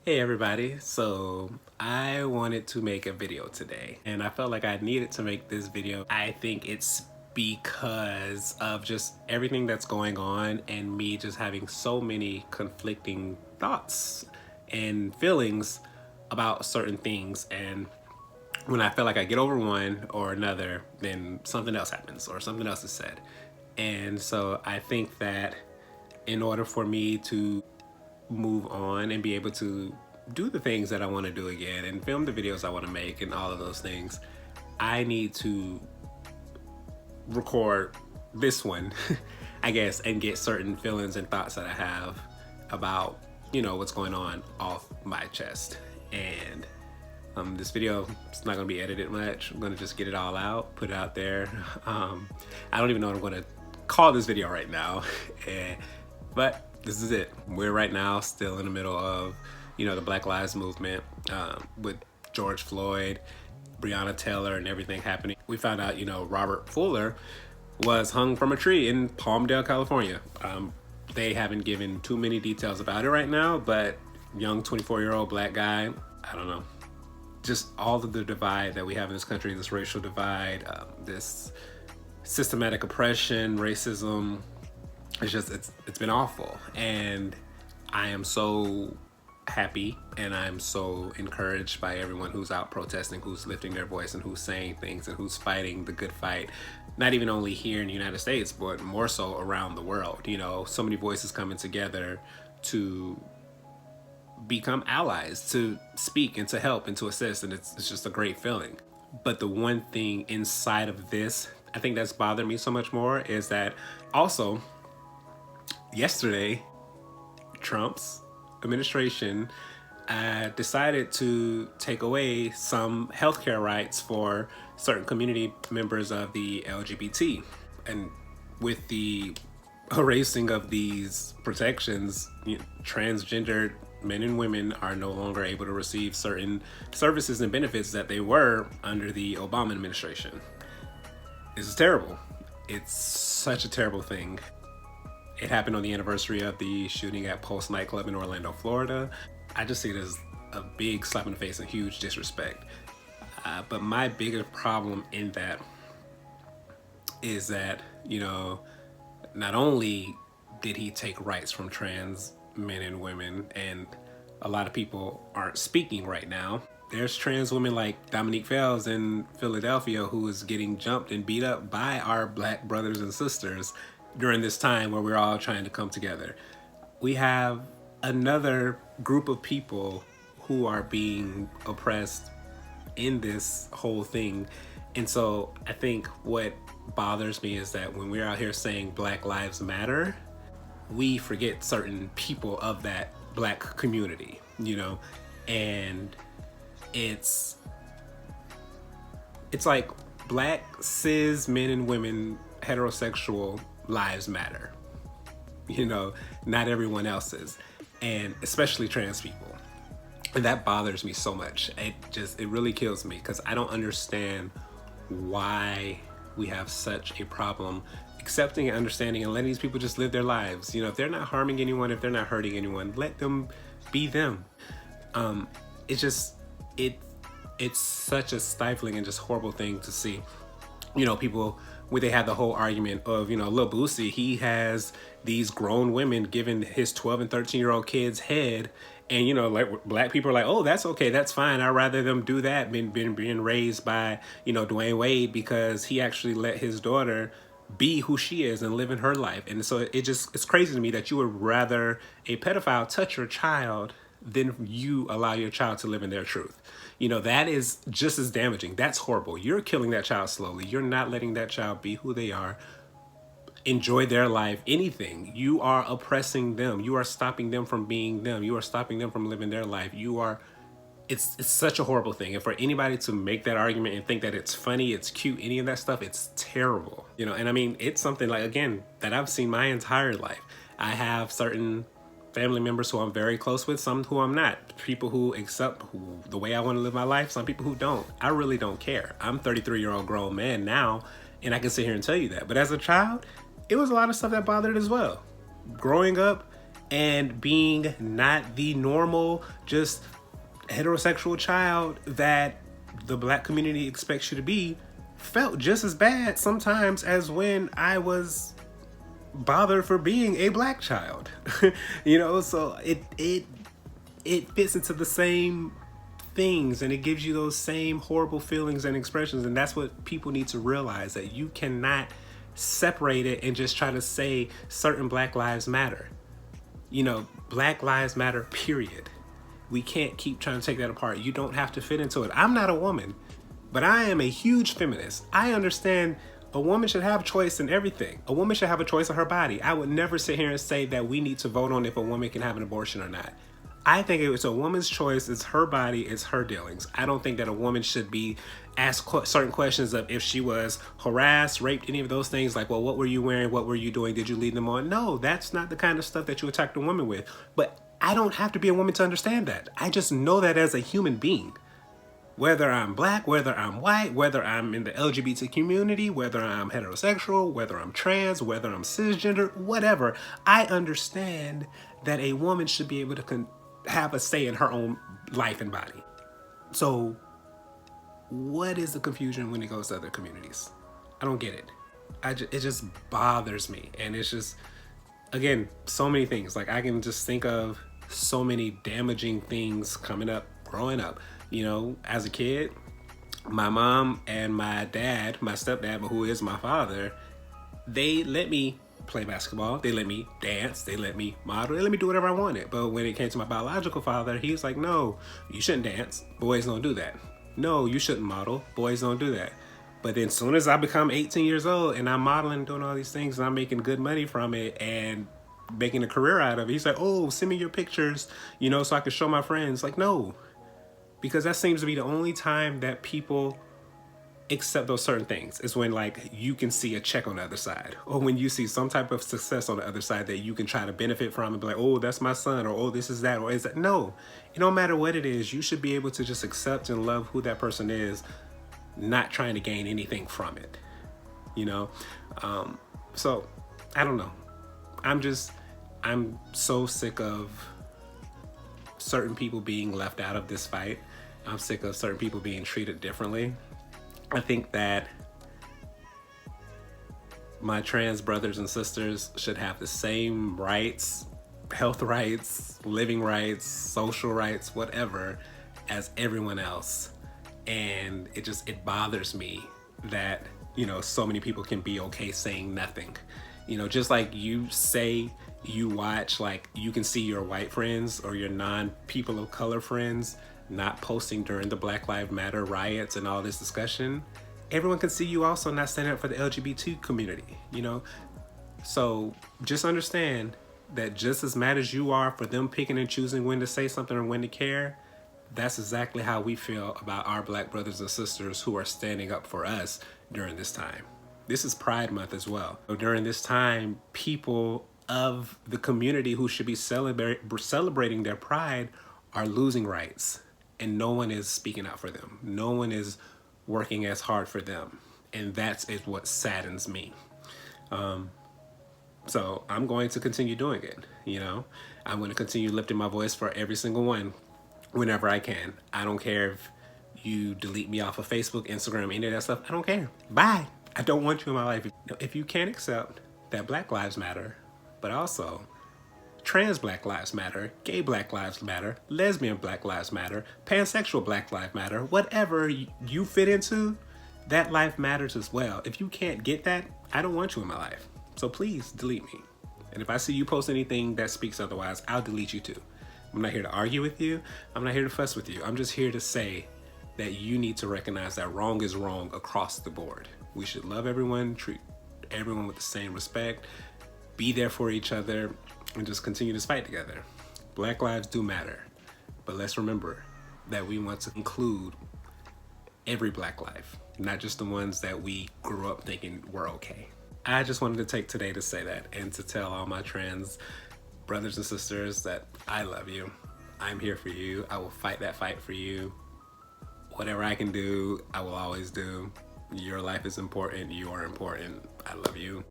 Hey everybody, so I wanted to make a video today and I felt like I needed to make this video. I think it's because of just everything that's going on and me just having so many conflicting thoughts and feelings about certain things, and when I feel like I get over one or another, then something else happens or something else is said. And so I think that in order for me to move on and be able to do the things that I want to do again and film the videos I want to make and all of those things, I need to record this one, I guess, and get certain feelings and thoughts that I have about, what's going on off my chest. And this video is not going to be edited much. I'm going to just get it all out, put it out there. I don't even know what I'm going to call this video right now, but this is it. We're right now still in the middle of, the Black Lives Movement with George Floyd, Breonna Taylor, and everything happening. We found out, Robert Fuller was hung from a tree in Palmdale, California. They haven't given too many details about it right now, but young 24-year-old black guy, I don't know. Just all of the divide that we have in this country, this racial divide, this systematic oppression, racism, it's been awful. And I am so happy and I'm so encouraged by everyone who's out protesting, who's lifting their voice and who's saying things and who's fighting the good fight, not even only here in the United States, but more so around the world. So many voices coming together to become allies, to speak and to help and to assist, and it's just a great feeling. But the one thing inside of this, I think that's bothered me so much more, is that also yesterday Trump's administration decided to take away some healthcare rights for certain community members of the LGBT. And with the erasing of these protections, transgendered men and women are no longer able to receive certain services and benefits that they were under the Obama administration. This is terrible. It's such a terrible thing. It happened on the anniversary of the shooting at Pulse nightclub in Orlando, Florida. I just see it as a big slap in the face and huge disrespect. But my bigger problem in that is that, not only did he take rights from trans men and women, and a lot of people aren't speaking right now. There's trans women like Dominique Fells in Philadelphia who is getting jumped and beat up by our black brothers and sisters during this time where we're all trying to come together. We have another group of people who are being oppressed in this whole thing. And so I think what bothers me is that when we're out here saying Black Lives Matter, we forget certain people of that black community, and it's like black cis men and women, heterosexual lives matter, not everyone else's, and especially trans people. And that bothers me so much. It really kills me because I don't understand why we have such a problem accepting and understanding and letting these people just live their lives. If they're not harming anyone, if they're not hurting anyone, let them be them. It's such a stifling and just horrible thing to see. People, where they had the whole argument of, Lil Boosie, he has these grown women giving his 12 and 13-year-old kids head, and like black people are like, oh, that's okay, that's fine. I'd rather them do that than being raised by, Dwayne Wade, because he actually let his daughter be who she is and living her life. And so it's crazy to me that you would rather a pedophile touch your child than you allow your child to live in their truth. That is just as damaging. That's horrible. You're killing that child slowly. You're not letting that child be who they are, enjoy their life, anything. You are oppressing them. You are stopping them from being them. You are stopping them from living their life. It's such a horrible thing. And for anybody to make that argument and think that it's funny, it's cute, any of that stuff, it's terrible. And I mean, it's something like, again, that I've seen my entire life. I have certain family members who I'm very close with, some who I'm not. People who accept the way I want to live my life, some people who don't. I really don't care. I'm a 33-year-old grown man now, and I can sit here and tell you that. But as a child, it was a lot of stuff that bothered as well. Growing up and being not the normal, just heterosexual child that the Black community expects you to be, felt just as bad sometimes as when I was bothered for being a Black child. So it fits into the same things, and it gives you those same horrible feelings and expressions. And that's what people need to realize, that you cannot separate it and just try to say certain Black lives matter. Black lives matter, period. We can't keep trying to take that apart. You don't have to fit into it. I'm not a woman, but I am a huge feminist. I understand a woman should have choice in everything. A woman should have a choice in her body. I would never sit here and say that we need to vote on if a woman can have an abortion or not. I think it's a woman's choice. It's her body. It's her dealings. I don't think that a woman should be asked certain questions of if she was harassed, raped, any of those things. Like, well, what were you wearing? What were you doing? Did you lead them on? No, that's not the kind of stuff that you attack a woman with. But I don't have to be a woman to understand that. I just know that as a human being. Whether I'm Black, whether I'm white, whether I'm in the LGBT community, whether I'm heterosexual, whether I'm trans, whether I'm cisgender, whatever, I understand that a woman should be able to have a say in her own life and body. So what is the confusion when it goes to other communities? I don't get it. It just bothers me. And it's just, again, so many things. Like, I can just think of so many damaging things coming up, growing up. As a kid, my mom and my dad, my stepdad, but who is my father, they let me play basketball, they let me dance, they let me model, they let me do whatever I wanted. But when it came to my biological father, he's like, no, you shouldn't dance. Boys don't do that. No, you shouldn't model. Boys don't do that. But then as soon as I become 18 years old and I'm modeling, doing all these things, and I'm making good money from it and making a career out of it, he's like, oh, send me your pictures, so I can show my friends. Like, no. Because that seems to be the only time that people accept those certain things, is when, like, you can see a check on the other side, or when you see some type of success on the other side that you can try to benefit from and be like, oh, that's my son, or oh, this is that, or is that. No, it don't matter what it is. You should be able to just accept and love who that person is, not trying to gain anything from it. So I don't know. I'm so sick of certain people being left out of this fight. I'm sick of certain people being treated differently. I think that my trans brothers and sisters should have the same rights, health rights, living rights, social rights, whatever, as everyone else. And it bothers me that, so many people can be okay saying nothing. Just like you say you watch, like, you can see your white friends or your non-people of color friends not posting during the Black Lives Matter riots and all this discussion. Everyone can see you also not standing up for the LGBT community, So just understand that just as mad as you are for them picking and choosing when to say something or when to care, that's exactly how we feel about our Black brothers and sisters who are standing up for us during this time. This is Pride Month as well. So during this time, people of the community who should be celebrating their pride are losing rights, and no one is speaking out for them. No one is working as hard for them, and that is what saddens me. So I'm going to continue doing it. I'm going to continue lifting my voice for every single one whenever I can. I don't care if you delete me off of Facebook, Instagram, any of that stuff. I don't care. Bye. I don't want you in my life. If you can't accept that Black lives matter, but also trans Black lives matter, gay Black lives matter, lesbian Black lives matter, pansexual Black lives matter, whatever you fit into, that life matters as well. If you can't get that, I don't want you in my life. So please delete me. And if I see you post anything that speaks otherwise, I'll delete you too. I'm not here to argue with you. I'm not here to fuss with you. I'm just here to say that you need to recognize that wrong is wrong across the board. We should love everyone, treat everyone with the same respect, be there for each other, and just continue this fight together. Black lives do matter, but let's remember that we want to include every Black life, not just the ones that we grew up thinking were okay. I just wanted to take today to say that and to tell all my trans brothers and sisters that I love you. I'm here for you. I will fight that fight for you. Whatever I can do, I will always do. Your life is important. You are important. I love you.